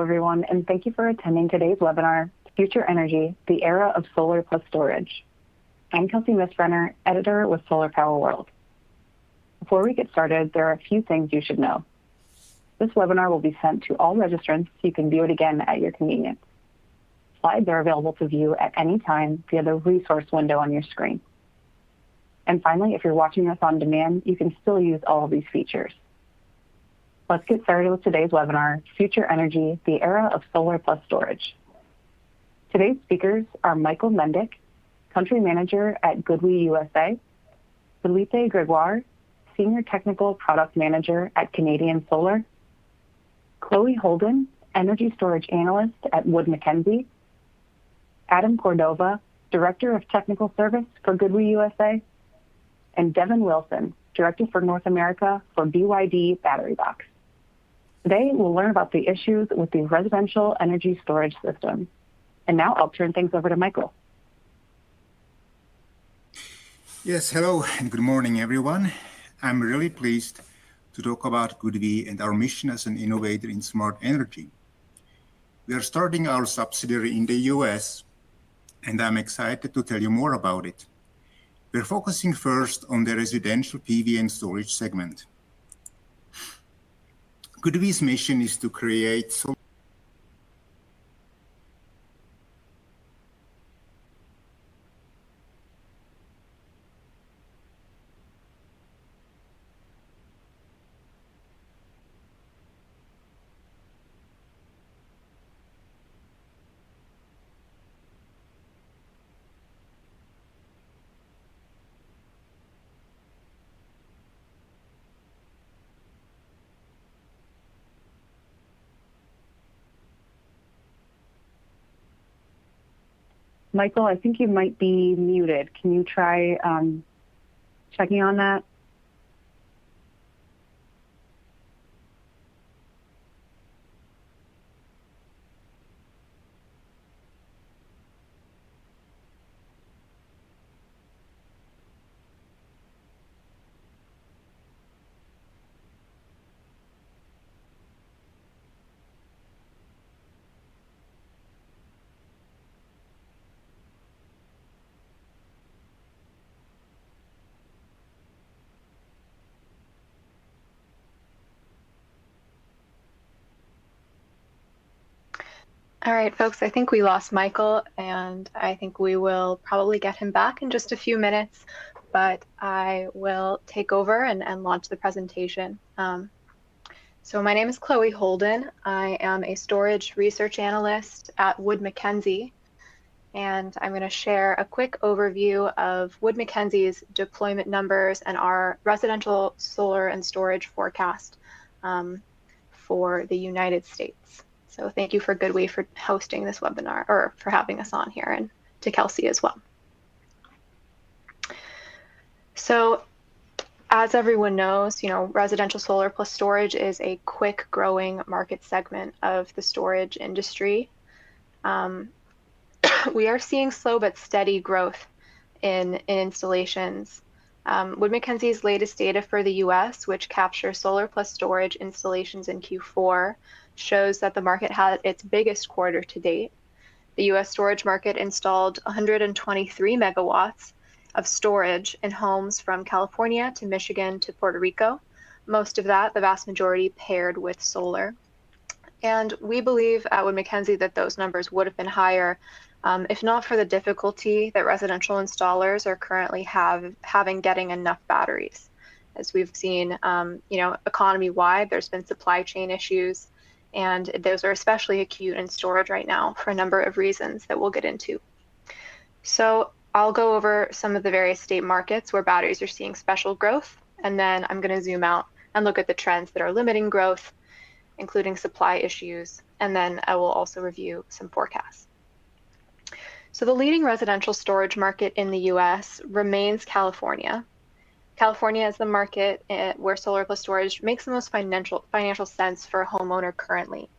everyone, and thank you for attending today's webinar, Future Energy, the Era of Solar plus Storage. I'm Kelsey Misbrenner, editor with Solar Power World. Before we get started, there are a few things you should know. This webinar will be sent to all registrants so you can view it again at your convenience. Slides are available to view at any time via the resource window on your screen. And finally, if you're watching us on demand, you can still use all of these features. Let's get started with today's webinar, Future Energy, the Era of Solar plus Storage. Today's speakers are Michael Mendick, Country Manager at GoodWe USA, Felipe Gregoire, Senior Technical Product Manager at Kenyan Solar, Chloe Holden, Energy Storage Analyst at Wood Mackenzie, Adam Cordova, Director of Technical Service for GoodWe USA, and Devin Wilson, Director for North America for BYD Battery Box. Today, we'll learn about the issues with the residential energy storage system. And now I'll turn things over to Michael. Yes, hello and good morning, everyone. I'm really pleased to talk about GoodWe and our mission as an innovator in smart energy. We are starting our subsidiary in the US, and I'm excited to tell you more about it. We're focusing first on the residential PV and storage segment. GoodWe's mission is to create Michael, I think you might be muted. Can you try checking on that? All right, folks, I think we lost Michael, and I think we will probably get him back in just a few minutes, but I will take over and launch the presentation. So my name is Chloe Holden. I am a storage research analyst at Wood Mackenzie, and I'm going to share a quick overview of Wood Mackenzie's deployment numbers and our residential solar and storage forecast for the United States. So thank you for GoodWe for hosting this webinar, or for having us on here, and to Kelsey as well. So as everyone knows, residential solar plus storage is a quick growing market segment of the storage industry. We are seeing slow but steady growth in installations. Wood Mackenzie's latest data for the US, which captures solar plus storage installations in Q4, shows that the market had its biggest quarter to date. The US storage market installed 123 megawatts of storage in homes from California to Michigan to Puerto Rico. Most of that, the vast majority, paired with solar. And we believe at Wood Mackenzie that those numbers would have been higher if not for the difficulty that residential installers are currently having getting enough batteries. As we've seen, economy-wide, there's been supply chain issues, and those are especially acute in storage right now for a number of reasons that we'll get into. So I'll go over some of the various state markets where batteries are seeing special growth, and then I'm going to zoom out and look at the trends that are limiting growth, including supply issues, and then I will also review some forecasts. So the leading residential storage market in the US remains California. California is the market where solar plus storage makes the most financial sense for a homeowner currently.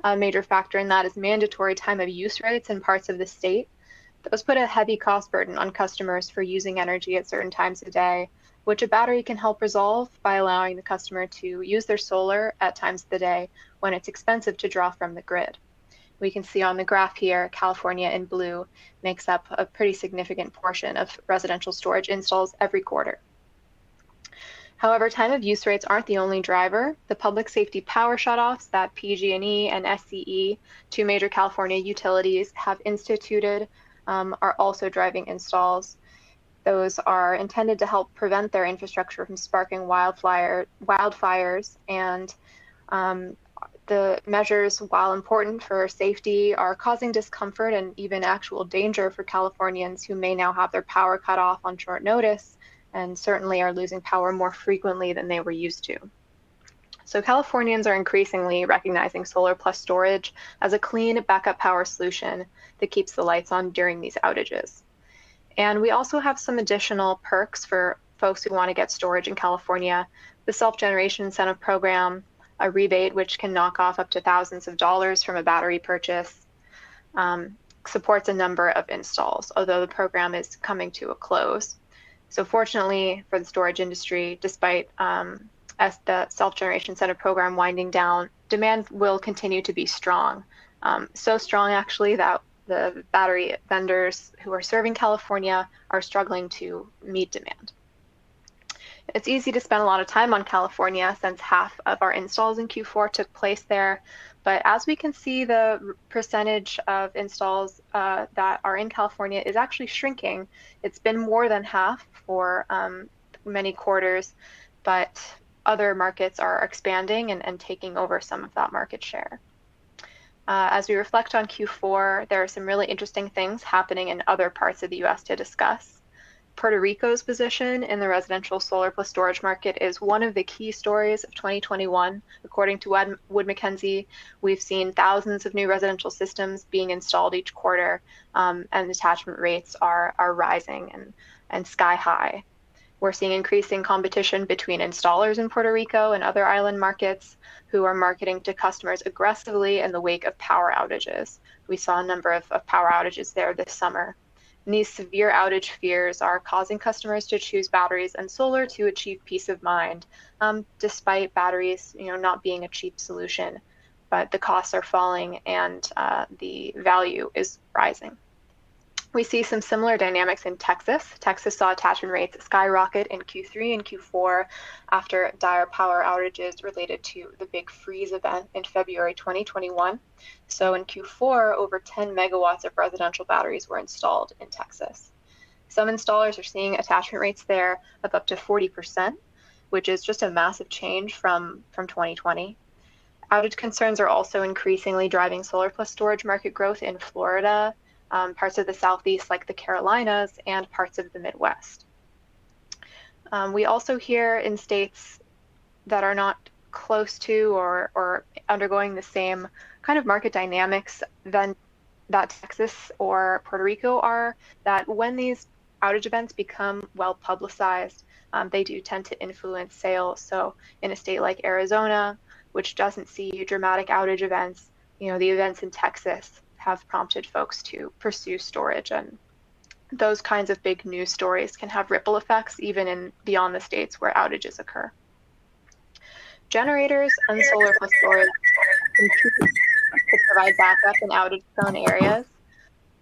A major factor in that is mandatory time of use rates in parts of the state. Those put a heavy cost burden on customers for using energy at certain times of day which a battery can help resolve by allowing the customer to use their solar at times of the day when it's expensive to draw from the grid. We can see on the graph here, California in blue makes up a pretty significant portion of residential storage installs every quarter. However, time of use rates aren't the only driver. The public safety power shutoffs that PG&E and SCE, two major California utilities, have instituted are also driving installs. Those are intended to help prevent their infrastructure from sparking wildfires, and the measures, while important for safety, are causing discomfort and even actual danger for Californians who may now have their power cut off on short notice, and certainly are losing power more frequently than they were used to. So Californians are increasingly recognizing solar plus storage as a clean backup power solution that keeps the lights on during these outages. And we also have some additional perks for folks who want to get storage in California: the self-generation incentive program, a rebate which can knock off up to thousands of dollars from a battery purchase, supports a number of installs, although the program is coming to a close. So fortunately for the storage industry, despite as the self-generation incentive program winding down, demand will continue to be strong. So strong actually that the battery vendors who are serving California are struggling to meet demand. It's easy to spend a lot of time on California since half of our installs in Q4 took place there. But as we can see, the percentage of installs that are in California is actually shrinking. It's been more than half for many quarters, but other markets are expanding and taking over some of that market share. As we reflect on Q4, there are some really interesting things happening in other parts of the US to discuss. Puerto Rico's position in the residential solar plus storage market is one of the key stories of 2021. According to Wood Mackenzie, we've seen thousands of new residential systems being installed each quarter, and attachment rates are rising and sky high. We're seeing increasing competition between installers in Puerto Rico and other island markets who are marketing to customers aggressively in the wake of power outages. We saw a number of power outages there this summer. And these severe outage fears are causing customers to choose batteries and solar to achieve peace of mind, despite batteries, not being a cheap solution. But the costs are falling and the value is rising. We see some similar dynamics in Texas. Texas saw attachment rates skyrocket in Q3 and Q4 after dire power outages related to the big freeze event in February 2021. So in Q4, over 10 megawatts of residential batteries were installed in Texas. Some installers are seeing attachment rates there of up to 40%, which is just a massive change from 2020. Outage concerns are also increasingly driving solar plus storage market growth in Florida, parts of the Southeast like the Carolinas, and parts of the Midwest. We also hear in states that are not close to or undergoing the same kind of market dynamics than that Texas or Puerto Rico are, that when these outage events become well publicized, they do tend to influence sales. So in a state like Arizona, which doesn't see dramatic outage events, the events in Texas have prompted folks to pursue storage, and those kinds of big news stories can have ripple effects even in beyond the states where outages occur. Generators and solar plus storage continue to provide backup in outage-prone areas,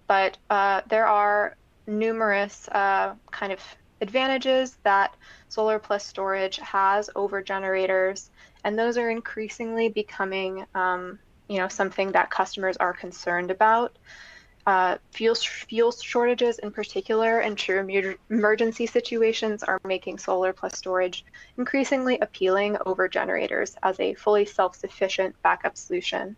but there are numerous kind of advantages that solar plus storage has over generators, and those are increasingly becoming something that customers are concerned about. Fuel shortages in particular and true emergency situations are making solar plus storage increasingly appealing over generators as a fully self-sufficient backup solution.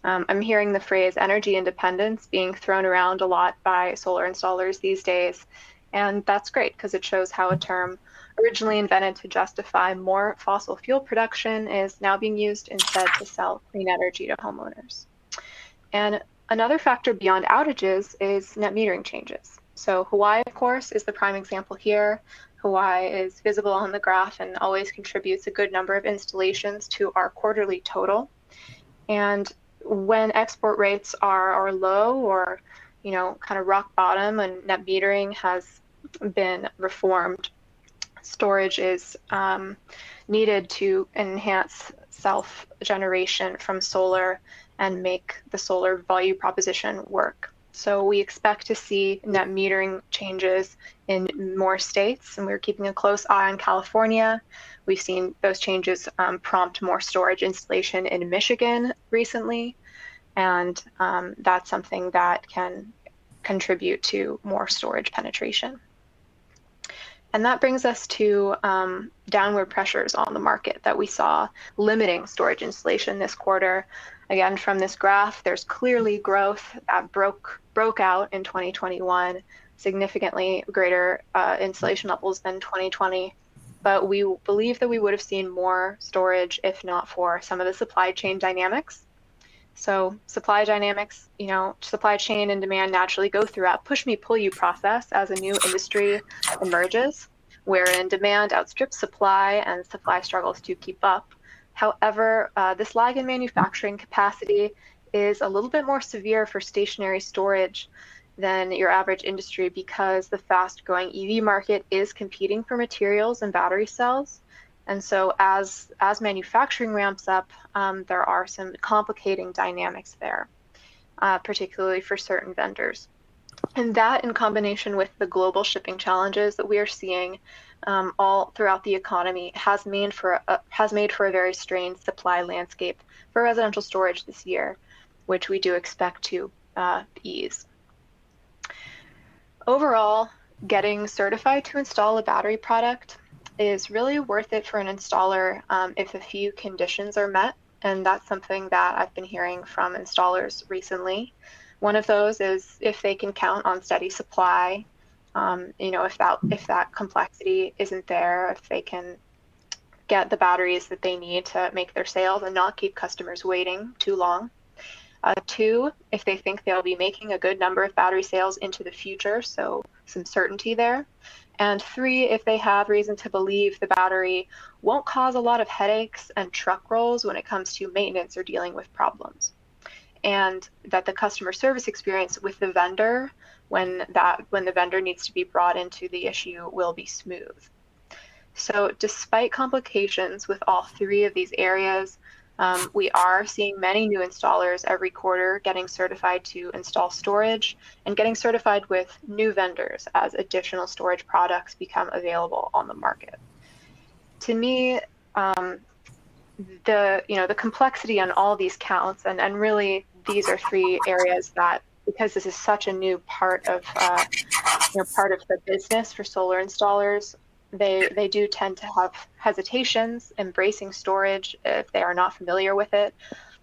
I'm hearing the phrase energy independence being thrown around a lot by solar installers these days, and that's great because it shows how a term originally invented to justify more fossil fuel production is now being used instead to sell clean energy to homeowners. And another factor beyond outages is net metering changes. So Hawaii, of course, is the prime example here. Hawaii is visible on the graph and always contributes a good number of installations to our quarterly total. And when export rates are low or, kind of rock bottom and net metering has been reformed, storage is needed to enhance self-generation from solar and make the solar value proposition work. So we expect to see net metering changes in more states, and we're keeping a close eye on California. We've seen those changes prompt more storage installation in Michigan recently, and that's something that can contribute to more storage penetration. And that brings us to downward pressures on the market that we saw limiting storage installation this quarter. Again, from this graph, there's clearly growth that broke out in 2021, significantly greater installation levels than 2020. But we believe that we would have seen more storage if not for some of the supply chain dynamics. So supply dynamics, supply chain and demand naturally go through a push me, pull you process as a new industry emerges, wherein demand outstrips supply and supply struggles to keep up. However, this lag in manufacturing capacity is a little bit more severe for stationary storage than your average industry because the fast-growing EV market is competing for materials and battery cells. And so as manufacturing ramps up, there are some complicating dynamics there, particularly for certain vendors. And that, in combination with the global shipping challenges that we are seeing all throughout the economy, has made for a very strained supply landscape for residential storage this year, which we do expect to ease. Overall, getting certified to install a battery product is really worth it for an installer if a few conditions are met, and that's something that I've been hearing from installers recently. One of those is if they can count on steady supply, if that complexity isn't there, if they can get the batteries that they need to make their sales and not keep customers waiting too long. 2, if they think they'll be making a good number of battery sales into the future, so some certainty there. And 3, if they have reason to believe the battery won't cause a lot of headaches and truck rolls when it comes to maintenance or dealing with problems. And that the customer service experience with the vendor when the vendor needs to be brought into the issue will be smooth. So despite complications with all 3 of these areas, we are seeing many new installers every quarter getting certified to install storage and getting certified with new vendors as additional storage products become available on the market. To me, the complexity on all these counts, and really these are 3 areas that, because this is such a new part of the business for solar installers, they do tend to have hesitations embracing storage if they are not familiar with it.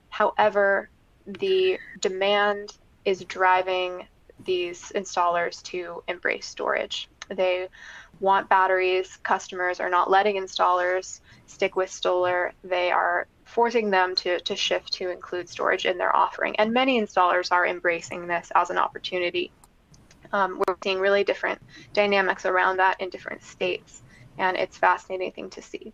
However, the demand is driving these installers to embrace storage. They want batteries. Customers are not letting installers stick with solar. They are forcing them to shift to include storage in their offering. And many installers are embracing this as an opportunity. We're seeing really different dynamics around that in different states, and it's a fascinating thing to see.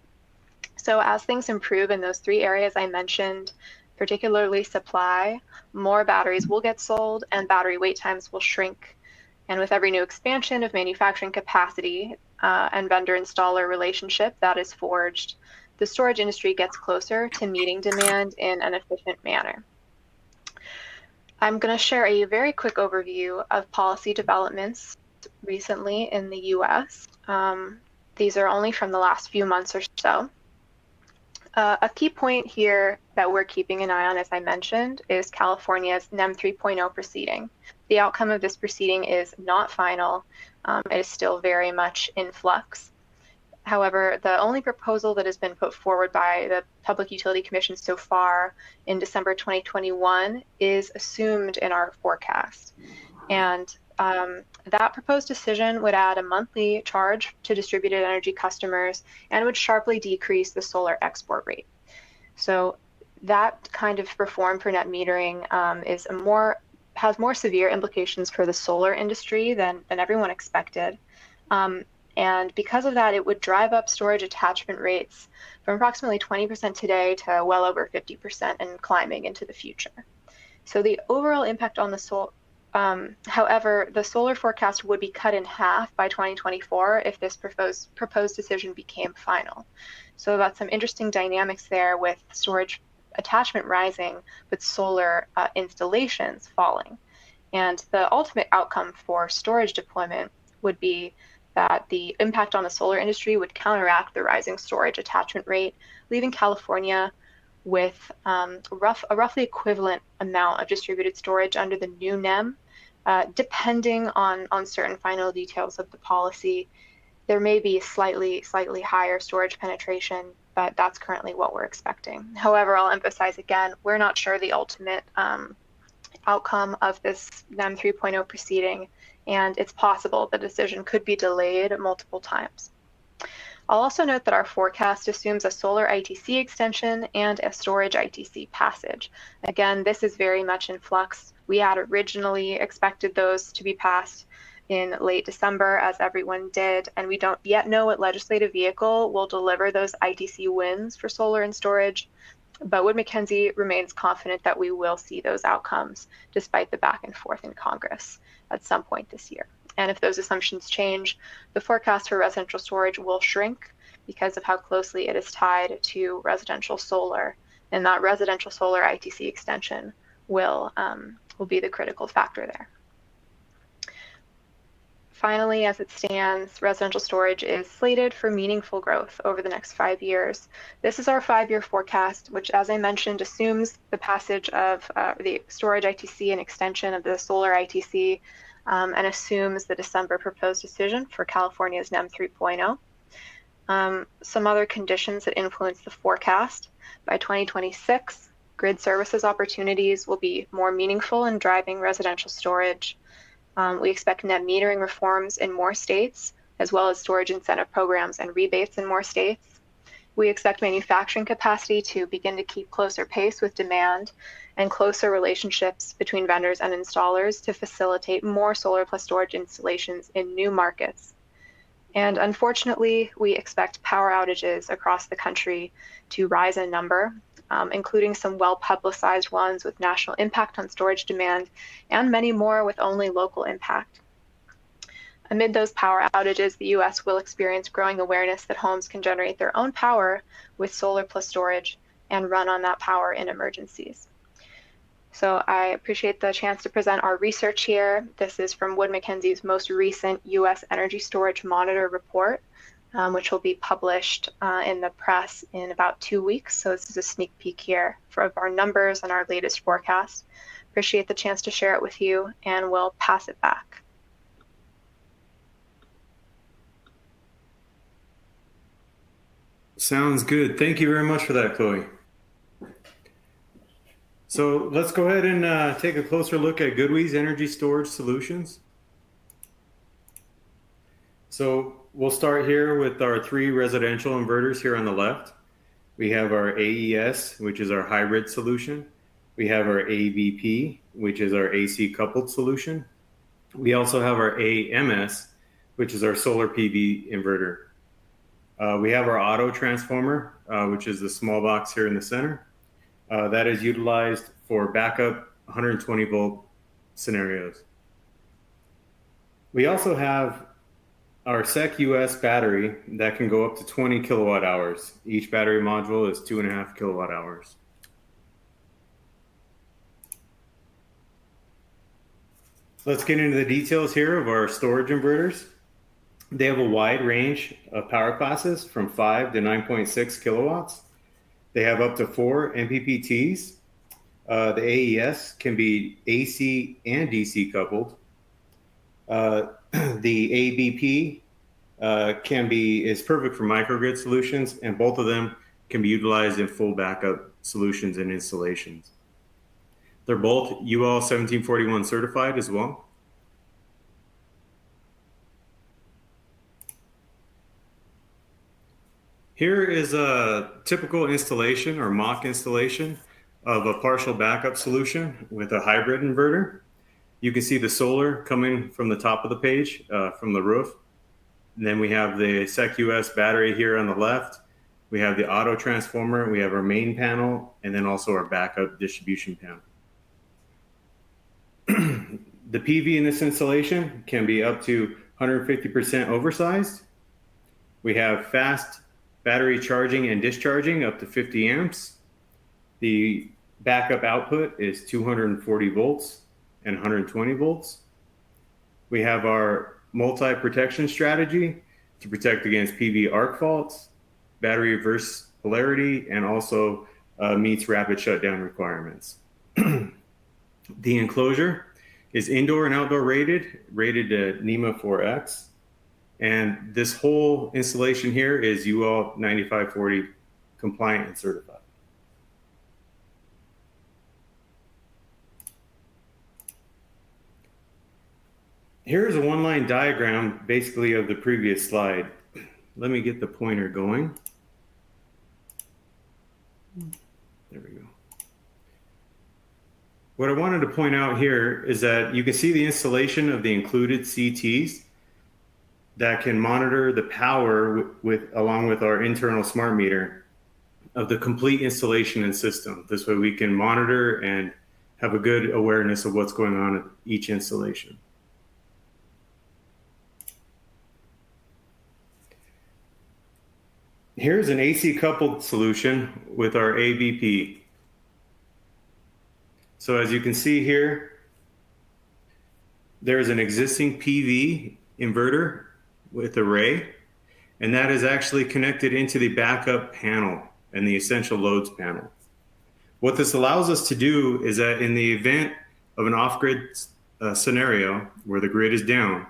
So as things improve in those 3 areas I mentioned, particularly supply, more batteries will get sold and battery wait times will shrink. And with every new expansion of manufacturing capacity and vendor-installer relationship that is forged, the storage industry gets closer to meeting demand in an efficient manner. I'm going to share a very quick overview of policy developments recently in the US. These are only from the last few months or so. A key point here that we're keeping an eye on, as I mentioned, is California's NEM 3.0 proceeding. The outcome of this proceeding is not final. It is still very much in flux. However, the only proposal that has been put forward by the Public Utility Commission so far in December 2021 is assumed in our forecast. And that proposed decision would add a monthly charge to distributed energy customers and would sharply decrease the solar export rate. So that kind of reform for net metering has more severe implications for the solar industry than everyone expected. And because of that, it would drive up storage attachment rates from approximately 20% today to well over 50% and climbing into the future. So the overall impact on the However, the solar forecast would be cut in half by 2024 if this proposed decision became final. So that's some interesting dynamics there with storage attachment rising, but solar installations falling. And the ultimate outcome for storage deployment would be that the impact on the solar industry would counteract the rising storage attachment rate, leaving California with a roughly equivalent amount of distributed storage under the new NEM. Depending on certain final details of the policy, there may be slightly higher storage penetration, but that's currently what we're expecting. However, I'll emphasize again, we're not sure the ultimate outcome of this NEM 3.0 proceeding, and it's possible the decision could be delayed multiple times. I'll also note that our forecast assumes a solar ITC extension and a storage ITC passage. Again, this is very much in flux. We had originally expected those to be passed in late December, as everyone did, and we don't yet know what legislative vehicle will deliver those ITC wins for solar and storage. But Wood Mackenzie remains confident that we will see those outcomes despite the back and forth in Congress at some point this year. And if those assumptions change, the forecast for residential storage will shrink because of how closely it is tied to residential solar. And that residential solar ITC extension will be the critical factor there. Finally, as it stands, residential storage is slated for meaningful growth over the next 5 years. This is our 5-year forecast, which, as I mentioned, assumes the passage of the storage ITC and extension of the solar ITC, and assumes the December proposed decision for California's NEM 3.0. Some other conditions that influence the forecast: by 2026, grid services opportunities will be more meaningful in driving residential storage. We expect net metering reforms in more states, as well as storage incentive programs and rebates in more states. We expect manufacturing capacity to begin to keep closer pace with demand and closer relationships between vendors and installers to facilitate more solar plus storage installations in new markets. And unfortunately, we expect power outages across the country to rise in number, including some well-publicized ones with national impact on storage demand, and many more with only local impact. Amid those power outages, the U.S. will experience growing awareness that homes can generate their own power with solar plus storage and run on that power in emergencies. So I appreciate the chance to present our research here. This is from Wood Mackenzie's most recent U.S. Energy Storage Monitor report, which will be published in the press in about 2 weeks. So this is a sneak peek here of our numbers and our latest forecast. Appreciate the chance to share it with you, and we'll pass it back. Sounds good. Thank you very much for that, Chloe. So let's go ahead and take a closer look at GoodWe's energy storage solutions. So we'll start here with our 3 residential inverters here on the left. We have our AES, which is our hybrid solution. We have our AVP, which is our AC coupled solution. We also have our AMS, which is our solar PV inverter. We have our auto transformer, which is the small box here in the center. That is utilized for backup 120 volt scenarios. We also have our SEC US battery that can go up to 20 kilowatt hours. Each battery module is 2.5 kilowatt hours. Let's get into the details here of our storage inverters. They have a wide range of power classes from 5 to 9.6 kilowatts. They have up to 4 MPPTs. The AES can be AC and DC coupled. The ABP is perfect for microgrid solutions, and both of them can be utilized in full backup solutions and installations. They're both UL 1741 certified as well. Here is a typical installation or mock installation of a partial backup solution with a hybrid inverter. You can see the solar coming from the top of the page, from the roof. And then we have the SEC US battery here on the left. We have the auto transformer, we have our main panel, and then also our backup distribution panel. The PV in this installation can be up to 150% oversized. We have fast battery charging and discharging up to 50 amps. The backup output is 240 volts and 120 volts. We have our multi-protection strategy to protect against PV arc faults, battery reverse polarity, and also meets rapid shutdown requirements. The enclosure is indoor and outdoor rated to NEMA 4X. And this whole installation here is UL 9540 compliant and certified. Here's a one-line diagram basically of the previous slide. Let me get the pointer going. There we go. What I wanted to point out here is that you can see the installation of the included CTs that can monitor the power along with our internal smart meter of the complete installation and system. This way we can monitor and have a good awareness of what's going on at each installation. Here's an AC coupled solution with our AVP. So as you can see here, there's an existing PV inverter with array, and that is actually connected into the backup panel and the essential loads panel. What this allows us to do is that in the event of an off-grid scenario where the grid is down,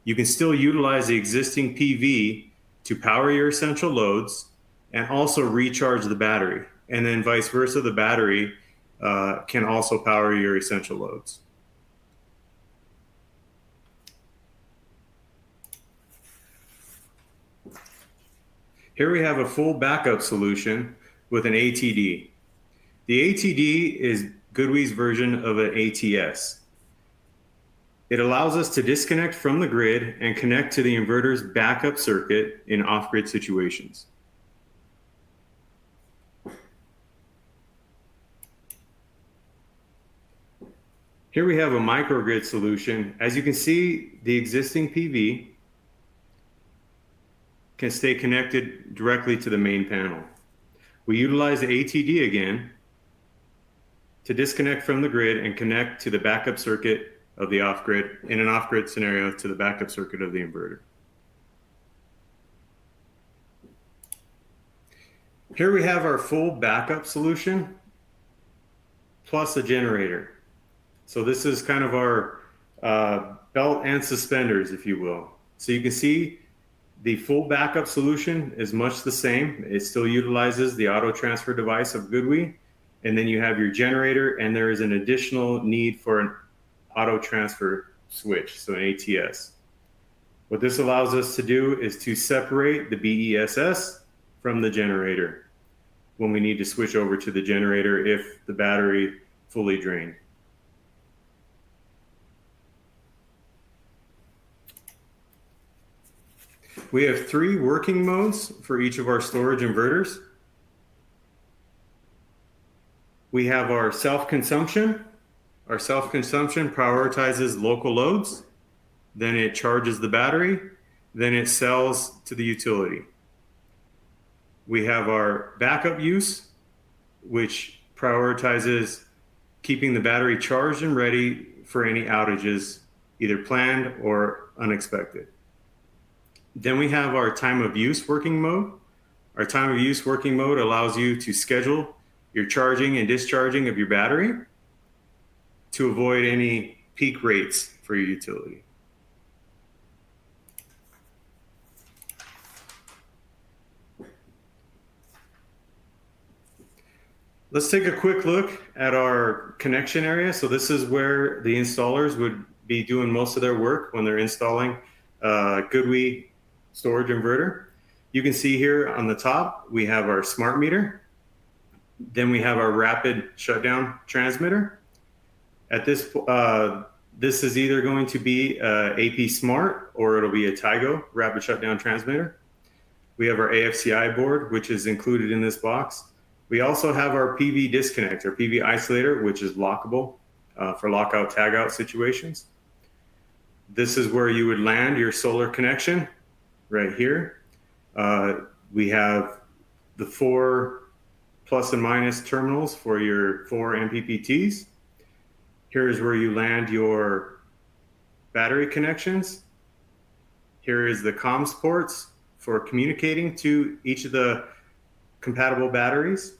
you can still utilize the existing PV to power your essential loads and also recharge the battery. And then vice versa, the battery can also power your essential loads. Here we have a full backup solution with an ATD. The ATD is GoodWe's version of an ATS. It allows us to disconnect from the grid and connect to the inverter's backup circuit in off-grid situations. Here we have a microgrid solution. As you can see, the existing PV can stay connected directly to the main panel. We utilize the ATD again to disconnect from the grid and connect to the backup circuit of the off-grid, in an off-grid scenario, to the backup circuit of the inverter. Here we have our full backup solution plus a generator. So this is kind of our belt and suspenders, if you will. So you can see the full backup solution is much the same. It still utilizes the auto transfer device of GoodWe. And then you have your generator, and there is an additional need for an auto transfer switch, so an ATS. What this allows us to do is to separate the BESS from the generator when we need to switch over to the generator if the battery fully drained. We have 3 working modes for each of our storage inverters. We have our self-consumption. Our self-consumption prioritizes local loads, then it charges the battery, then it sells to the utility. We have our backup use, which prioritizes keeping the battery charged and ready for any outages, either planned or unexpected. Then we have our time of use working mode. Our time of use working mode allows you to schedule your charging and discharging of your battery to avoid any peak rates for your utility. Let's take a quick look at our connection area. So this is where the installers would be doing most of their work when they're installing GoodWe storage inverter. You can see here on the top, we have our smart meter. Then we have our rapid shutdown transmitter. At this, this is either going to be AP Smart or it'll be a Tigo rapid shutdown transmitter. We have our AFCI board, which is included in this box. We also have our PV disconnect, our PV isolator, which is lockable for lockout tagout situations. This is where you would land your solar connection right here. We have the 4 plus and minus terminals for your 4 MPPTs. Here is where you land your battery connections. Here is the comms ports for communicating to each of the compatible batteries.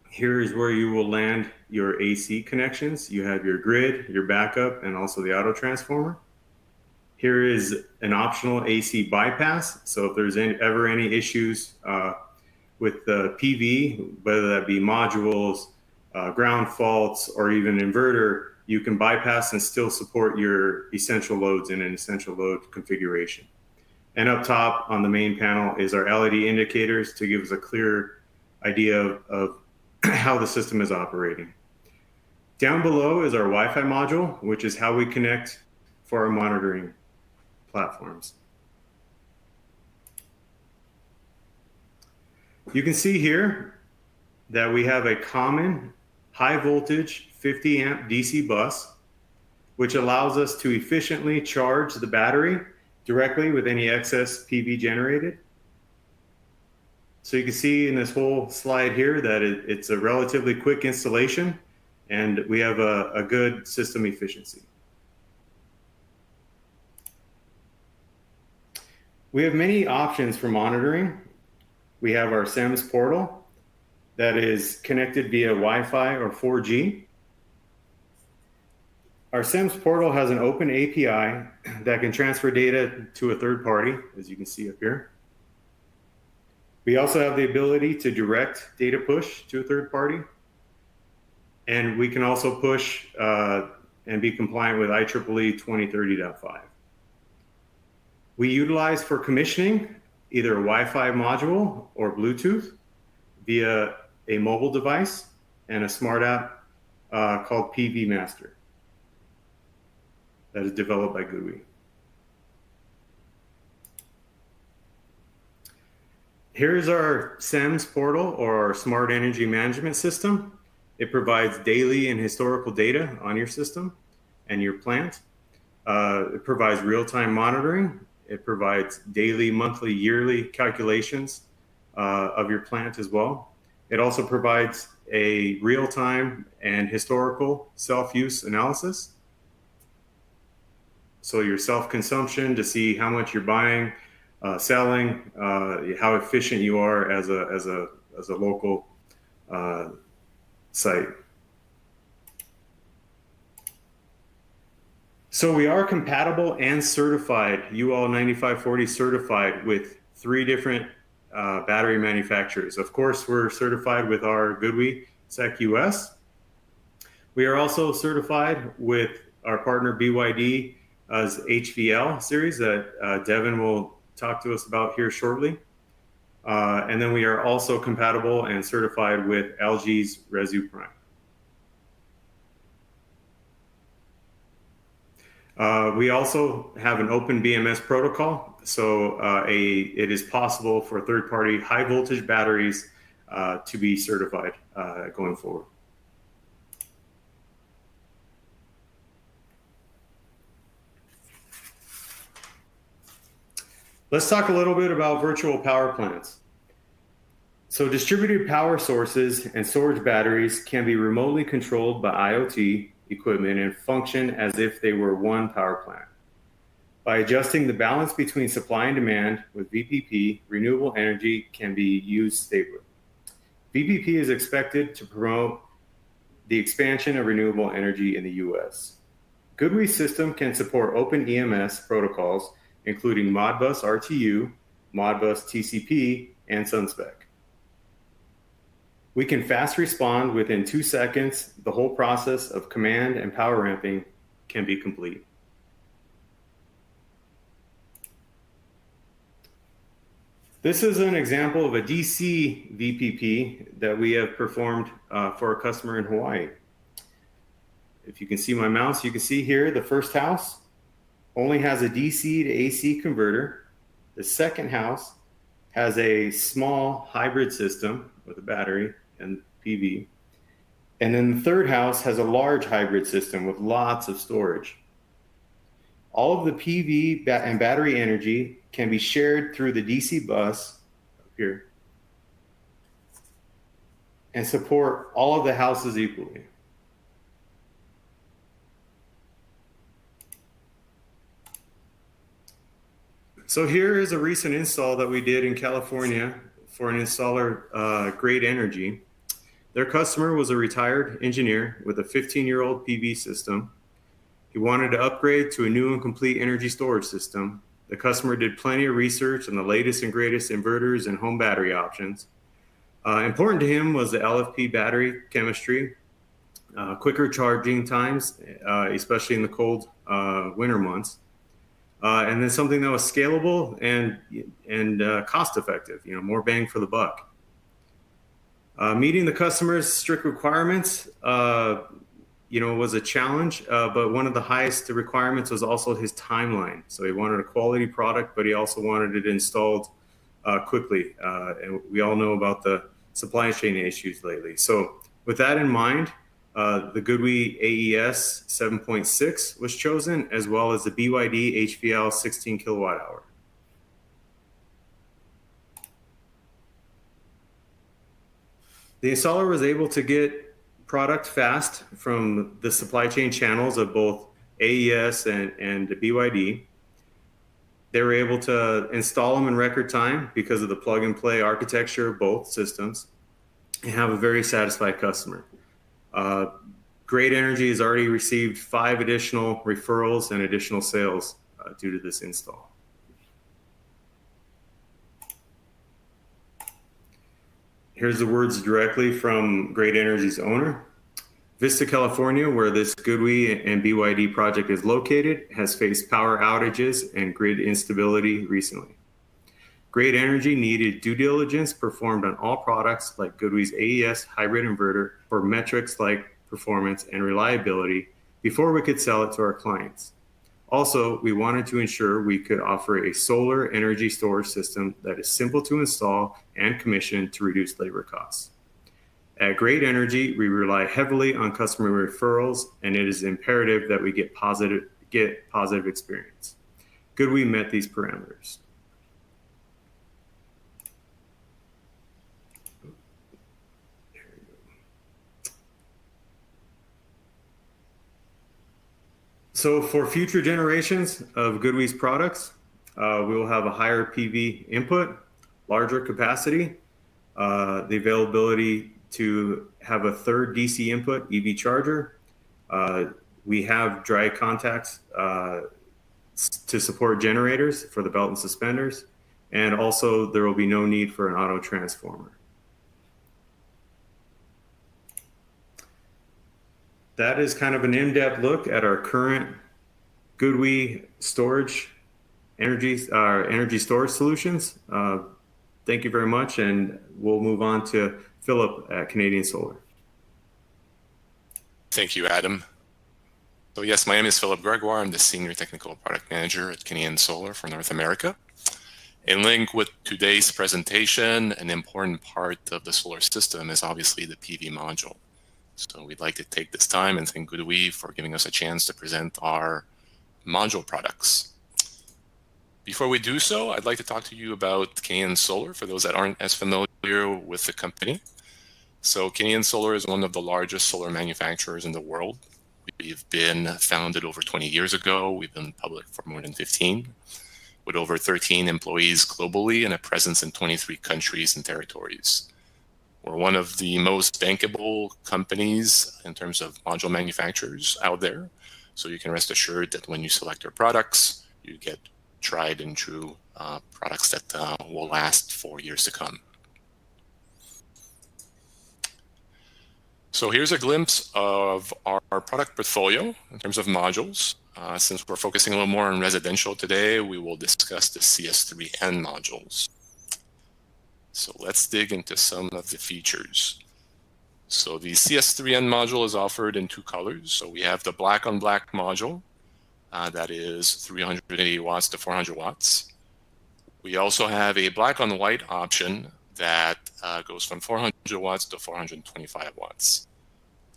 Here is where you will land your AC connections. You have your grid, your backup, and also the auto transformer. Here is an optional AC bypass. So if there's ever any issues with the PV, whether that be modules, ground faults, or even inverter, you can bypass and still support your essential loads in an essential load configuration. And up top on the main panel is our LED indicators to give us a clear idea of how the system is operating. Down below is our Wi-Fi module, which is how we connect for our monitoring platforms. You can see here that we have a common high voltage 50 amp DC bus, which allows us to efficiently charge the battery directly with any excess PV generated. So you can see in this whole slide here that it's a relatively quick installation and we have a good system efficiency. We have many options for monitoring. We have our SEMS portal that is connected via Wi-Fi or 4G. Our SEMS portal has an open API that can transfer data to a third party, as you can see up here. We also have the ability to direct data push to a third party. And we can also push and be compliant with IEEE 2030.5. We utilize for commissioning either a Wi-Fi module or Bluetooth via a mobile device and a smart app called PV Master that is developed by GoodWe. Here's our SEMS portal or our Smart Energy Management System. It provides daily and historical data on your system and your plant. It provides real-time monitoring. It provides daily, monthly, yearly calculations of your plant as well. It also provides a real-time and historical self-use analysis. So your self-consumption to see how much you're buying, selling, how efficient you are as a local site. So we are compatible and certified, UL 9540 certified with 3 different battery manufacturers. Of course, we're certified with our GoodWe SEC US. We are also certified with our partner BYD as HVL series that Devin will talk to us about here shortly. And then we are also compatible and certified with LG's Resu Prime. We also have an open BMS protocol, so it is possible for third-party high voltage batteries to be certified going forward. Let's talk a little bit about virtual power plants. So distributed power sources and storage batteries can be remotely controlled by IoT equipment and function as if they were one power plant. By adjusting the balance between supply and demand with VPP, renewable energy can be used stably. VPP is expected to promote the expansion of renewable energy in the US. GoodWe's system can support open EMS protocols, including Modbus RTU, Modbus TCP, and SunSpec. We can fast respond within 2 seconds. The whole process of command and power ramping can be complete. This is an example of a DC VPP that we have performed for a customer in Hawaii. If you can see my mouse, you can see here the first house only has a DC to AC converter. The second house has a small hybrid system with a battery and PV. And then the third house has a large hybrid system with lots of storage. All of the PV and battery energy can be shared through the DC bus up here and support all of the houses equally. So here is a recent install that we did in California for an installer, Great Energy. Their customer was a retired engineer with a 15-year-old PV system. He wanted to upgrade to a new and complete energy storage system. The customer did plenty of research on the latest and greatest inverters and home battery options. Important to him was the LFP battery chemistry, quicker charging times, especially in the cold winter months. And then something that was scalable and cost-effective, more bang for the buck. Meeting the customer's strict requirements, was a challenge, but one of the highest requirements was also his timeline. So he wanted a quality product, but he also wanted it installed quickly. And we all know about the supply chain issues lately. So with that in mind, the GoodWe AES 7.6 was chosen, as well as the BYD HVL 16 kilowatt hour. The installer was able to get product fast from the supply chain channels of both AES and the BYD. They were able to install them in record time because of the plug and play architecture of both systems and have a very satisfied customer. Great Energy has already received 5 additional referrals and additional sales due to this install. Here's the words directly from Great Energy's owner. Vista, California, where this GoodWe and BYD project is located, has faced power outages and grid instability recently. Great Energy needed due diligence performed on all products like GoodWe's AES hybrid inverter for metrics like performance and reliability before we could sell it to our clients. Also, we wanted to ensure we could offer a solar energy storage system that is simple to install and commission to reduce labor costs. At Great Energy, we rely heavily on customer referrals, and it is imperative that we get positive experience. GoodWe met these parameters. So for future generations of GoodWe's products, we will have a higher PV input, larger capacity, the availability to have a third DC input EV charger. We have dry contacts to support generators for the belt and suspenders. And also there will be no need for an auto transformer. That is kind of an in-depth look at our current GoodWe storage energy storage solutions. Thank you very much, and we'll move on to Philip at Kenyan Solar. Thank you, Adam. So yes, my name is Philip Gregoire. I'm the Senior Technical Product Manager at Kenyan Solar for North America. In link with today's presentation, an important part of the solar system is obviously the PV module. So we'd like to take this time and thank GoodWe for giving us a chance to present our module products. Before we do so, I'd like to talk to you about Kenyan Solar for those that aren't as familiar with the company. So Kenyan Solar is one of the largest solar manufacturers in the world. We've been founded over 20 years ago. We've been public for more than 15, with over 13 employees globally and a presence in 23 countries and territories. We're one of the most bankable companies in terms of module manufacturers out there. So you can rest assured that when you select our products, you get tried and true products that will last for years to come. So here's a glimpse of our product portfolio in terms of modules. Since we're focusing a little more on residential today, we will discuss the CS3N modules. So let's dig into some of the features. So the CS3N module is offered in 2 colors. So we have the black on black module that is 380 watts to 400 watts. We also have a black on white option that goes from 400 watts to 425 watts.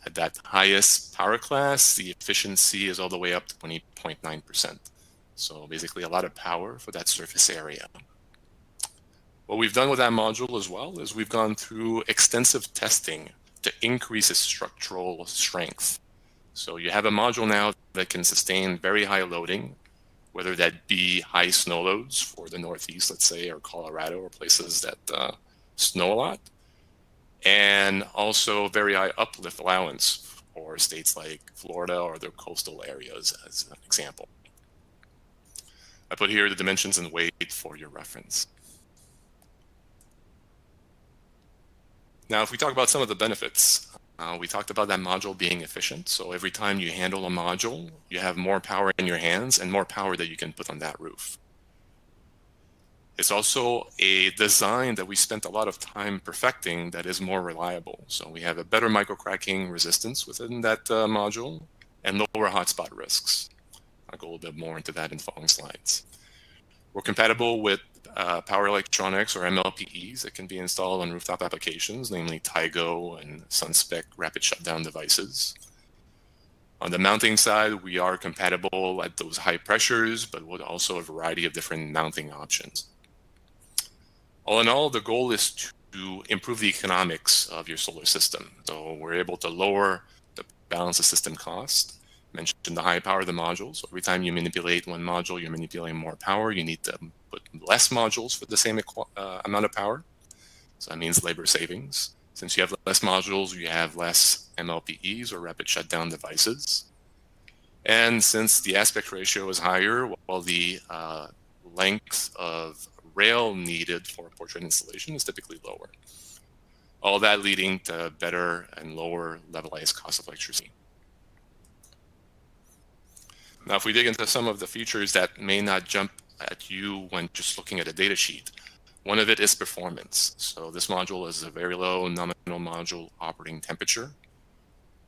At that highest power class, the efficiency is all the way up to 20.9%. So basically a lot of power for that surface area. What we've done with that module as well is we've gone through extensive testing to increase its structural strength. So you have a module now that can sustain very high loading, whether that be high snow loads for the Northeast, let's say, or Colorado, or places that snow a lot, and also very high uplift allowance for states like Florida or their coastal areas, as an example. I put here the dimensions and weight for your reference. Now, if we talk about some of the benefits, we talked about that module being efficient. So every time you handle a module, you have more power in your hands and more power that you can put on that roof. It's also a design that we spent a lot of time perfecting that is more reliable. So we have a better microcracking resistance within that module and lower hotspot risks. I'll go a little bit more into that in the following slides. We're compatible with power electronics or MLPEs that can be installed on rooftop applications, namely TIGO and SunSpec rapid shutdown devices. On the mounting side, we are compatible at those high pressures, but with also a variety of different mounting options. All in all, the goal is to improve the economics of your solar system. So we're able to lower the balance of system cost. Mentioned the high power of the modules. So every time you manipulate one module, you're manipulating more power. You need to put less modules for the same amount of power. So that means labor savings. Since you have less modules, you have less MLPEs or rapid shutdown devices. And since the aspect ratio is higher, while the length of rail needed for a portrait installation is typically lower. All that leading to better and lower levelized cost of electricity. Now, if we dig into some of the features that may not jump at you when just looking at a data sheet, one of it is performance. So this module is a very low nominal module operating temperature,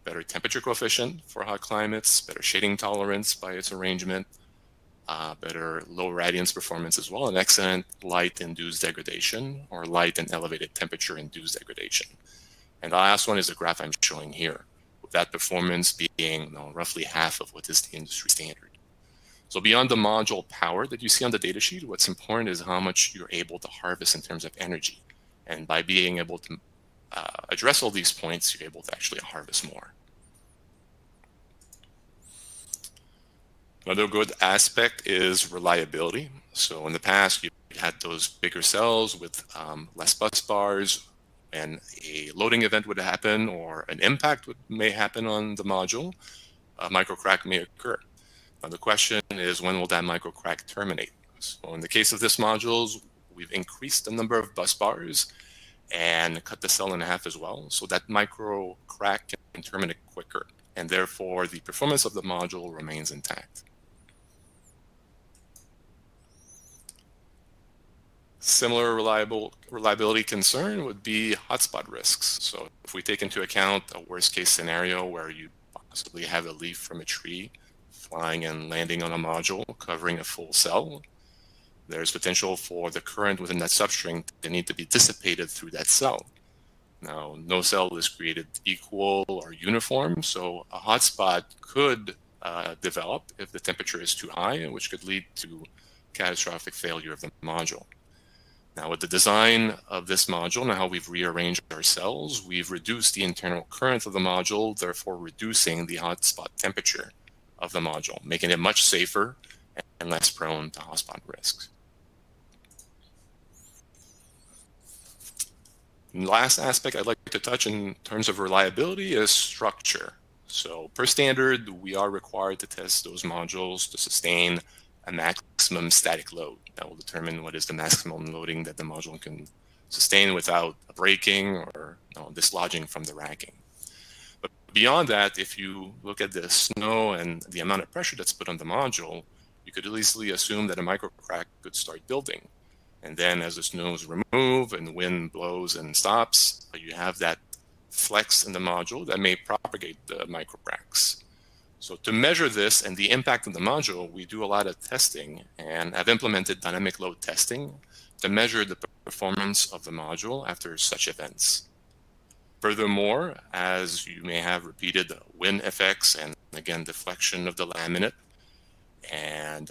better temperature coefficient for hot climates, better shading tolerance by its arrangement, better low radiance performance as well, and excellent light-induced degradation or light and elevated temperature-induced degradation. And the last one is the graph I'm showing here, with that performance being roughly half of what is the industry standard. So beyond the module power that you see on the datasheet, what's important is how much you're able to harvest in terms of energy. And by being able to address all these points, you're able to actually harvest more. Another good aspect is reliability. So in the past, you had those bigger cells with less bus bars, and a loading event would happen or an impact may happen on the module, a microcrack may occur. Now the question is, when will that microcrack terminate? So in the case of this module, we've increased the number of bus bars and cut the cell in half as well, so that microcrack can terminate quicker, and therefore the performance of the module remains intact. Similar reliability concern would be hotspot risks. So if we take into account a worst case scenario where you possibly have a leaf from a tree flying and landing on a module covering a full cell, there's potential for the current within that substring to need to be dissipated through that cell. Now, no cell is created equal or uniform, so a hotspot could develop if the temperature is too high, which could lead to catastrophic failure of the module. Now, with the design of this module and how we've rearranged our cells, we've reduced the internal current of the module, therefore reducing the hotspot temperature of the module, making it much safer and less prone to hotspot risks. And the last aspect I'd like to touch in terms of reliability is structure. So per standard, we are required to test those modules to sustain a maximum static load. That will determine what is the maximum loading that the module can sustain without breaking or dislodging from the racking. But beyond that, if you look at the snow and the amount of pressure that's put on the module, you could easily assume that a microcrack could start building. And then as the snow is removed and the wind blows and stops, you have that flex in the module that may propagate the microcracks. So to measure this and the impact of the module, we do a lot of testing and have implemented dynamic load testing to measure the performance of the module after such events. Furthermore, as you may have repeated wind effects and again deflection of the laminate and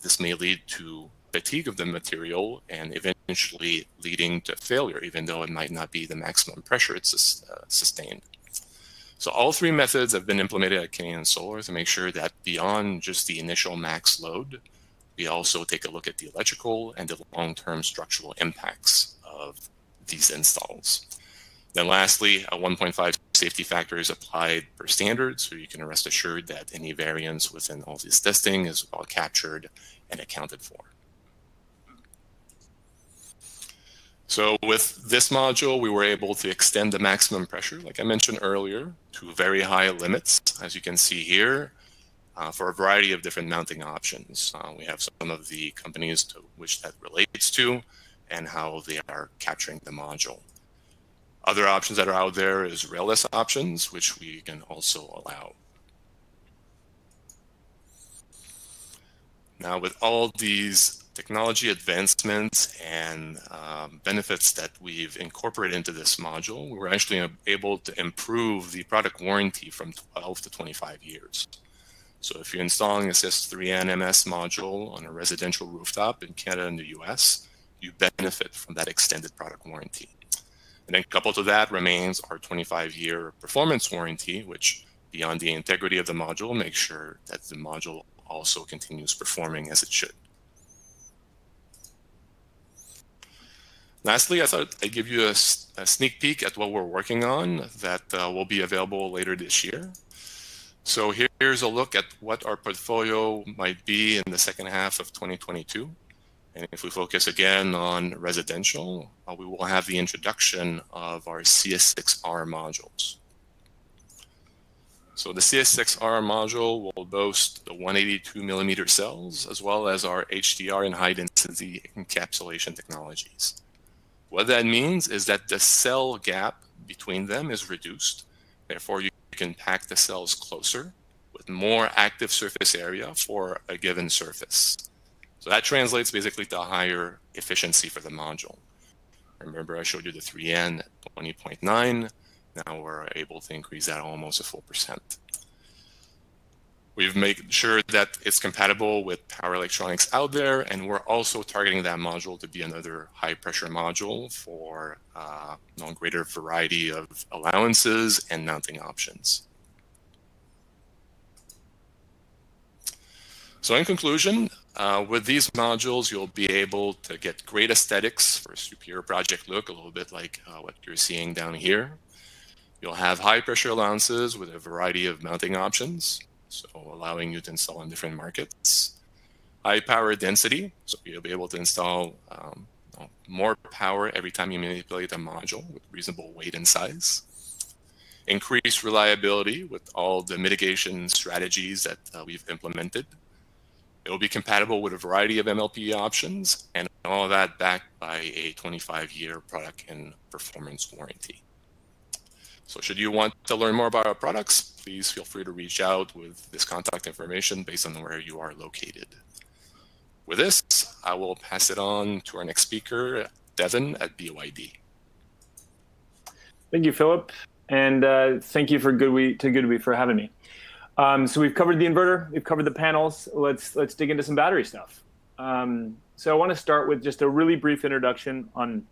this may lead to fatigue of the material and eventually leading to failure, even though it might not be the maximum pressure it's sustained. So all three methods have been implemented at Kenyan Solar to make sure that beyond just the initial max load, we also take a look at the electrical and the long-term structural impacts of these installs. Then lastly, a 1.5 safety factor is applied per standard, so you can rest assured that any variance within all this testing is well captured and accounted for. So with this module, we were able to extend the maximum pressure, like I mentioned earlier, to very high limits, as you can see here, for a variety of different mounting options. We have some of the companies to which that relates to and how they are capturing the module. Other options that are out there is railless options, which we can also allow. Now, with all these technology advancements and benefits that we've incorporated into this module, we were actually able to improve the product warranty from 12 to 25 years. So if you're installing a CS3N MS module on a residential rooftop in Canada and the US, you benefit from that extended product warranty. And then coupled to that remains our 25-year performance warranty, which beyond the integrity of the module, makes sure that the module also continues performing as it should. Lastly, I thought I'd give you a sneak peek at what we're working on that will be available later this year. So here's a look at what our portfolio might be in the second half of 2022. And if we focus again on residential, we will have the introduction of our CS6R modules. So the CS6R module will boast the 182 millimeter cells, as well as our HDR and high density encapsulation technologies. What that means is that the cell gap between them is reduced. Therefore, you can pack the cells closer with more active surface area for a given surface. So that translates basically to a higher efficiency for the module. Remember, I showed you the 3N at 20.9. Now we're able to increase that almost a full percent. We've made sure that it's compatible with power electronics out there, and we're also targeting that module to be another high pressure module for greater variety of allowances and mounting options. So in conclusion, with these modules, you'll be able to get great aesthetics for a superior project look, a little bit like what you're seeing down here. You'll have high pressure allowances with a variety of mounting options, so allowing you to install in different markets. High power density, so you'll be able to install more power every time you manipulate a module with reasonable weight and size. Increased reliability with all the mitigation strategies that we've implemented. It will be compatible with a variety of MLP options, and all of that backed by a 25-year product and performance warranty. So should you want to learn more about our products, please feel free to reach out with this contact information based on where you are located. With this, I will pass it on to our next speaker, Devin at BYD. Thank you, Philip, and thank you for GoodWe for having me. So we've covered the inverter, we've covered the panels. Let's dig into some battery stuff. So I want to start with just a really brief introduction on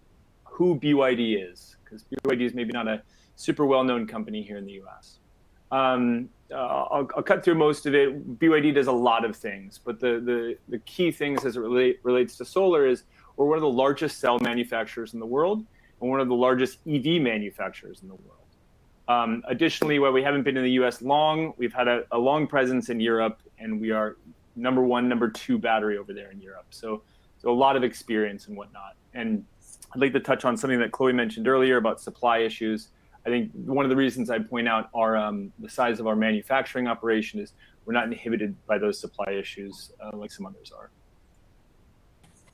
who BYD is, because BYD is maybe not a super well-known company here in the US. I'll cut through most of it. BYD does a lot of things, but the key things as it relates to solar is we're one of the largest cell manufacturers in the world and one of the largest EV manufacturers in the world. Additionally, while we haven't been in the US long, we've had a long presence in Europe, and we are number one, number two battery over there in Europe. So a lot of experience and whatnot. And I'd like to touch on something that Chloe mentioned earlier about supply issues. I think one of the reasons I point out the size of our manufacturing operation is we're not inhibited by those supply issues like some others are.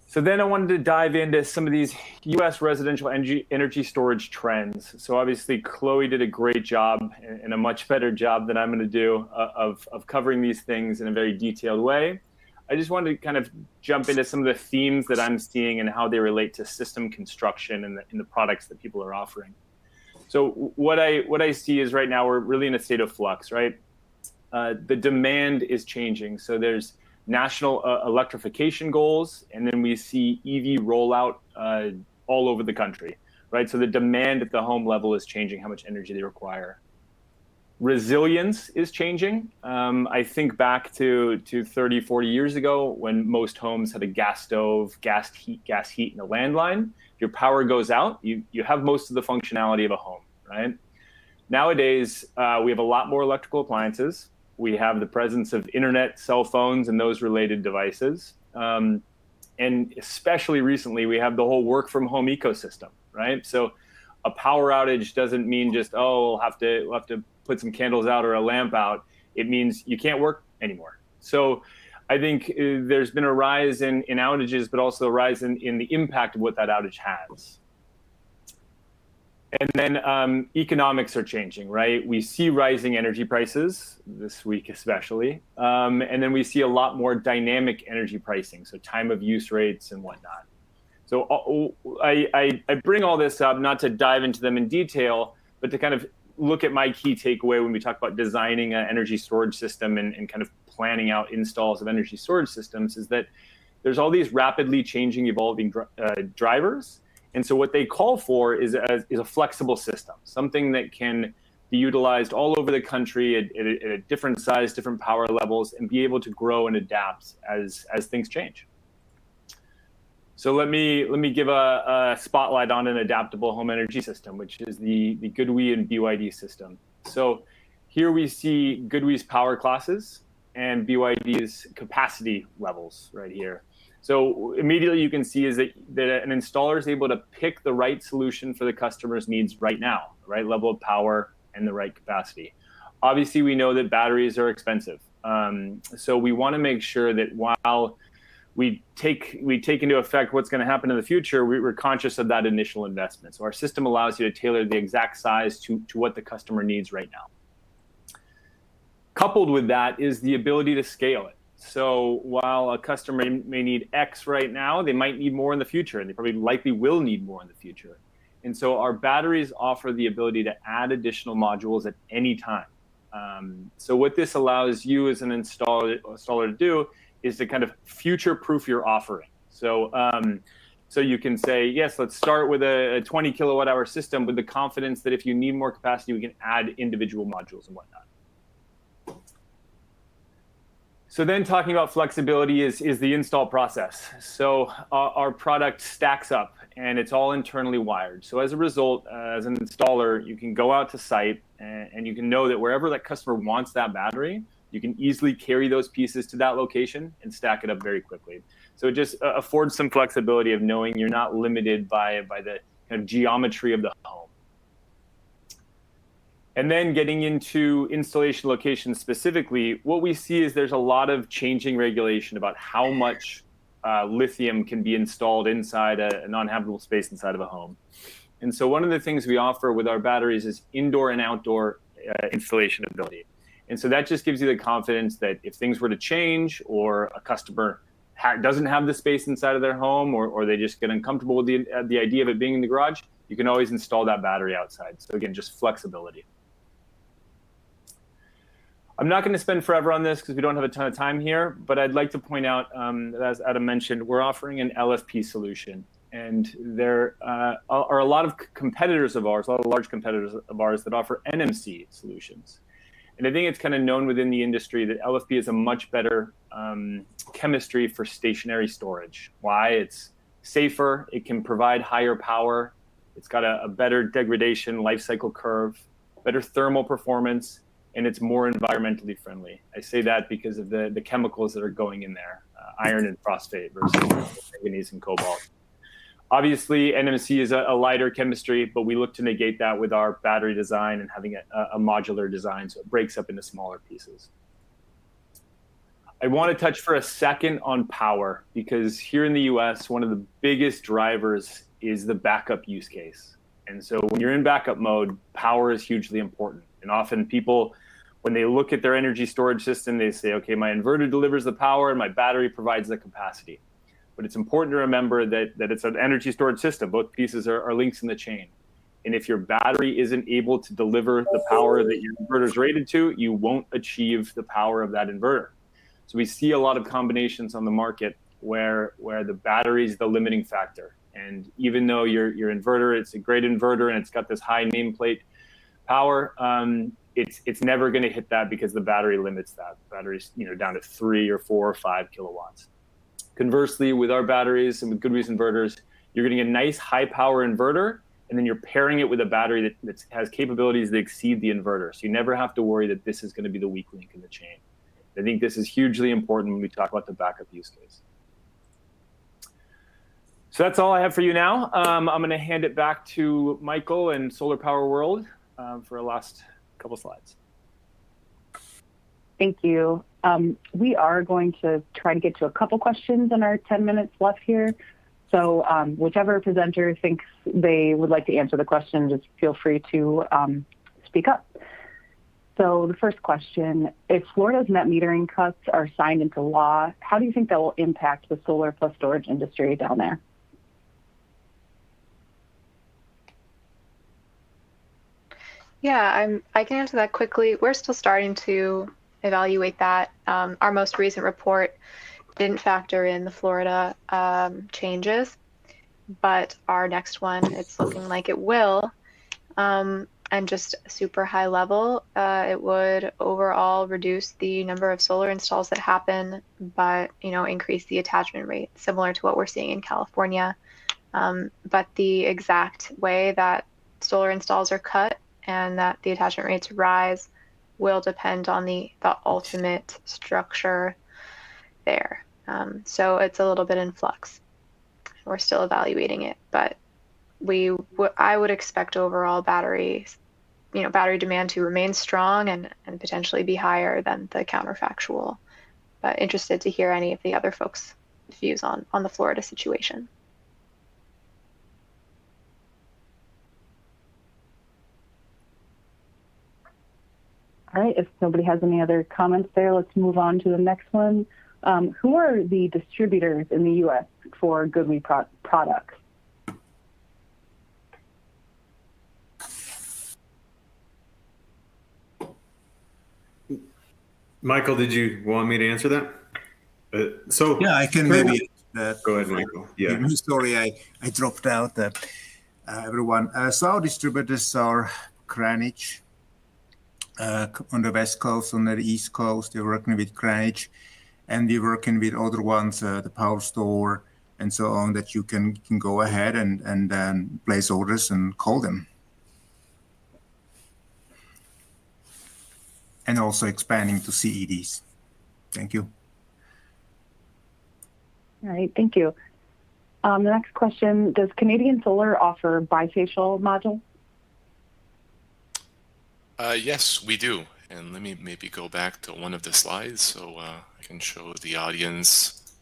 So then I wanted to dive into some of these US residential energy storage trends. So obviously Chloe did a great job and a much better job than I'm going to do of covering these things in a very detailed way. I just wanted to kind of jump into some of the themes that I'm seeing and how they relate to system construction and the products that people are offering. So what I see is right now we're really in a state of flux, right? The demand is changing. So there's national electrification goals, and then we see EV rollout all over the country, right? So the demand at the home level is changing, how much energy they require. Resilience is changing. I think back to 30, 40 years ago when most homes had a gas stove, gas heat, and a landline. If your power goes out, you have most of the functionality of a home, right? Nowadays, we have a lot more electrical appliances. We have the presence of internet, cell phones, and those related devices. And especially recently, we have the whole work from home ecosystem, right? So a power outage doesn't mean just, oh, we'll have to put some candles out or a lamp out. It means you can't work anymore. So I think there's been a rise in outages, but also a rise in the impact of what that outage has. And then economics are changing, right? We see rising energy prices this week, especially. And then we see a lot more dynamic energy pricing, so time of use rates and whatnot. So I bring all this up not to dive into them in detail, but to kind of look at my key takeaway when we talk about designing an energy storage system and kind of planning out installs of energy storage systems is that there's all these rapidly changing, evolving drivers. And so what they call for is a flexible system, something that can be utilized all over the country at a different size, different power levels, and be able to grow and adapt as things change. So let me give a spotlight on an adaptable home energy system, which is the GoodWe and BYD system. So here we see GoodWe's power classes and BYD's capacity levels right here. So immediately you can see is that an installer is able to pick the right solution for the customer's needs right now, the right level of power and the right capacity. Obviously, we know that batteries are expensive. So we want to make sure that while we take into effect what's going to happen in the future, we're conscious of that initial investment. So our system allows you to tailor the exact size to what the customer needs right now. Coupled with that is the ability to scale it. So while a customer may need X right now, they might need more in the future, and they probably likely will need more in the future. And so our batteries offer the ability to add additional modules at any time. So what this allows you as an installer to do is to kind of future-proof your offering. So so you can say, yes, let's start with a 20 kilowatt hour system with the confidence that if you need more capacity, we can add individual modules and whatnot. So then talking about flexibility is the install process. So our product stacks up and it's all internally wired. So as a result, as an installer, you can go out to site and you can know that wherever that customer wants that battery, you can easily carry those pieces to that location and stack it up very quickly. So it just affords some flexibility of knowing you're not limited by the kind of geometry of the home. And then getting into installation locations specifically, what we see is there's a lot of changing regulation about how much lithium can be installed inside a non-habitable space inside of a home. And so one of the things we offer with our batteries is indoor and outdoor installation ability. And so that just gives you the confidence that if things were to change or a customer doesn't have the space inside of their home or they just get uncomfortable with the idea of it being in the garage, you can always install that battery outside. So again, just flexibility. I'm not going to spend forever on this because we don't have a ton of time here, but I'd like to point out, as Adam mentioned, we're offering an LFP solution. And there are a lot of competitors of ours, a lot of large competitors of ours that offer NMC solutions. And I think it's kind of known within the industry that LFP is a much better chemistry for stationary storage. Why? It's safer, it can provide higher power, it's got a better degradation life cycle curve, better thermal performance, and it's more environmentally friendly. I say that because of the chemicals that are going in there, iron and phosphate versus manganese and cobalt. Obviously, NMC is a lighter chemistry, but we look to negate that with our battery design and having a modular design, so it breaks up into smaller pieces. I want to touch for a second on power, because here in the US, one of the biggest drivers is the backup use case. And so when you're in backup mode, power is hugely important. And often people, when they look at their energy storage system, they say, okay, my inverter delivers the power and my battery provides the capacity. But it's important to remember that it's an energy storage system. Both pieces are links in the chain. And if your battery isn't able to deliver the power that your inverter is rated to, you won't achieve the power of that inverter. So we see a lot of combinations on the market where the battery is the limiting factor. And even though your inverter, it's a great inverter and it's got this high nameplate power, it's never going to hit that because the battery limits that. The battery's down to 3 or 4 or 5 kilowatts. Conversely, with our batteries and with GoodWe's inverters, you're getting a nice high power inverter, and then you're pairing it with a battery that has capabilities that exceed the inverter. So you never have to worry that this is going to be the weak link in the chain. I think this is hugely important when we talk about the backup use case. So that's all I have for you now. I'm going to hand it back to Michael and Solar Power World for a last couple slides. Thank you. We are going to try to get to a couple questions in our 10 minutes left here. So whichever presenter thinks they would like to answer the question, just feel free to speak up. So the first question, if Florida's net metering cuts are signed into law, how do you think that will impact the solar plus storage industry down there? Yeah, I can answer that quickly. We're still starting to evaluate that. Our most recent report didn't factor in the Florida changes, but our next one, it's looking like it will. And just super high level, it would overall reduce the number of solar installs that happen, but increase the attachment rate, similar to what we're seeing in California. But the exact way that solar installs are cut and that the attachment rates rise will depend on the ultimate structure there. So it's a little bit in flux. We're still evaluating it, but I would expect overall battery demand to remain strong and potentially be higher than the counterfactual. But interested to hear any of the other folks' views on the Florida situation. All right, if nobody has any other comments there, let's move on to the next one. Who are the distributors in the U.S. for GoodWe products? Michael, did you want me to answer that? Yeah, I can maybe. Go ahead, Michael. Yeah. Sorry, I dropped out. Everyone. So our distributors are Greenwich on the West Coast, on the East Coast. They're working with Greenwich, and we're working with other ones, the Power Store, and so on, that you can go ahead and place orders and call them. And also expanding to CEDs. Thank you. All right, thank you. The next question, does Kenyan Solar offer bifacial module? Yes, we do. And let me maybe go back to one of the slides so I can show the audience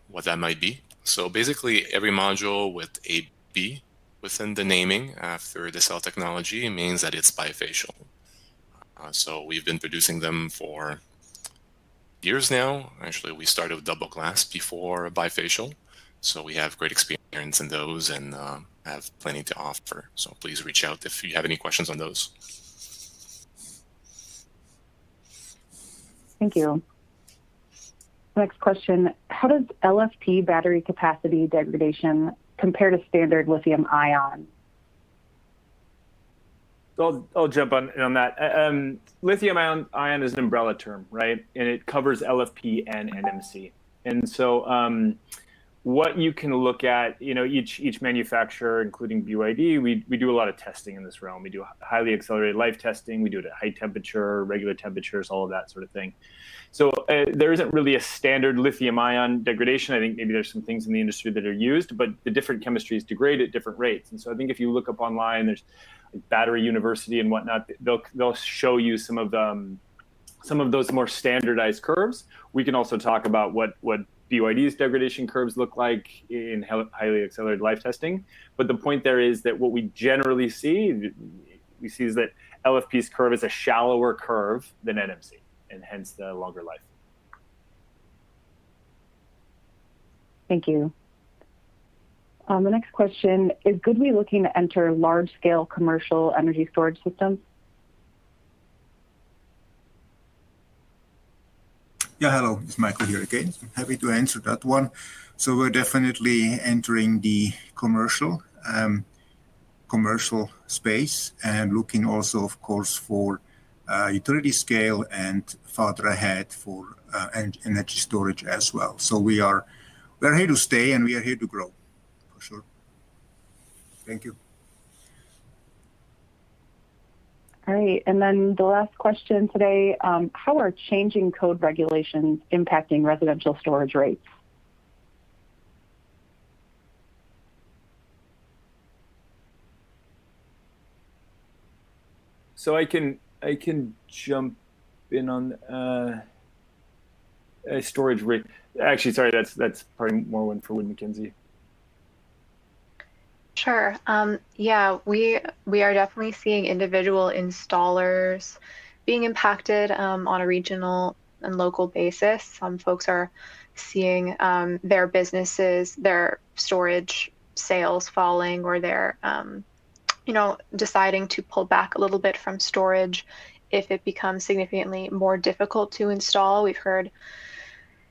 what that might be. So basically, every module with a B within the naming after the cell technology means that it's bifacial. So we've been producing them for years now. Actually, we started with double glass before bifacial. So we have great experience in those and have plenty to offer. So please reach out if you have any questions on those. Thank you. Next question, how does LFP battery capacity degradation compare to standard lithium ion? I'll jump on that. Lithium ion is an umbrella term, right? And it covers LFP and NMC. And so what you can look at, each manufacturer, including BYD, we do a lot of testing in this realm. We do highly accelerated life testing. We do it at high temperature, regular temperatures, all of that sort of thing. So there isn't really a standard lithium ion degradation. I think maybe there's some things in the industry that are used, but the different chemistries degrade at different rates. And so I think if you look up online, there's like Battery University and whatnot, they'll show you some of those more standardized curves. We can also talk about what BYD's degradation curves look like in highly accelerated life testing. But the point there is that what we generally see, is that LFP's curve is a shallower curve than NMC, and hence the longer life. Thank you. The next question, is GoodWe looking to enter large-scale commercial energy storage systems? Yeah, hello, it's Michael here again. I'm happy to answer that one. So we're definitely entering the commercial space and looking also, of course, for utility scale and farther ahead for energy storage as well. So we're here to stay and we are here to grow, for sure. Thank you. All right, and then the last question today, how are changing code regulations impacting residential storage rates? So I can jump in on storage rate. Actually, sorry, that's probably more one for Mackenzie. Sure. Yeah, we are definitely seeing individual installers being impacted on a regional and local basis. Some folks are seeing their businesses, their storage sales falling, or they're deciding to pull back a little bit from storage if it becomes significantly more difficult to install. We've heard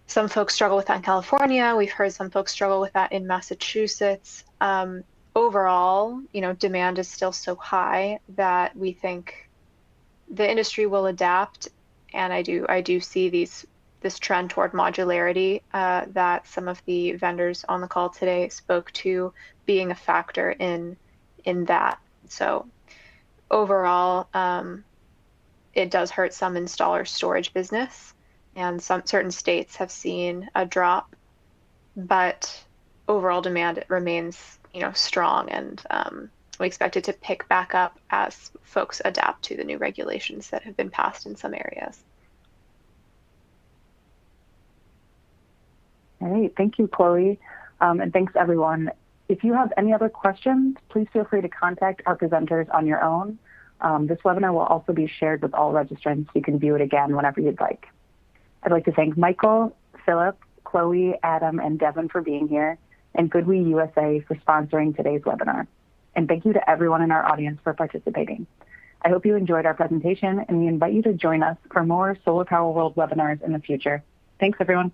some folks struggle with that in California. We've heard some folks struggle with that in Massachusetts. Overall, demand is still so high that we think the industry will adapt, and I do see this trend toward modularity that some of the vendors on the call today spoke to being a factor in that. So overall, it does hurt some installer storage business, and some certain states have seen a drop, but overall demand remains strong, and we expect it to pick back up as folks adapt to the new regulations that have been passed in some areas. All right, thank you, Chloe, and thanks everyone. If you have any other questions, please feel free to contact our presenters on your own. This webinar will also be shared with all registrants. You can view it again whenever you'd like. I'd like to thank Michael, Philip, Chloe, Adam, and Devin for being here, and GoodWe USA for sponsoring today's webinar. And thank you to everyone in our audience for participating. I hope you enjoyed our presentation, and we invite you to join us for more Solar Power World webinars in the future. Thanks, everyone.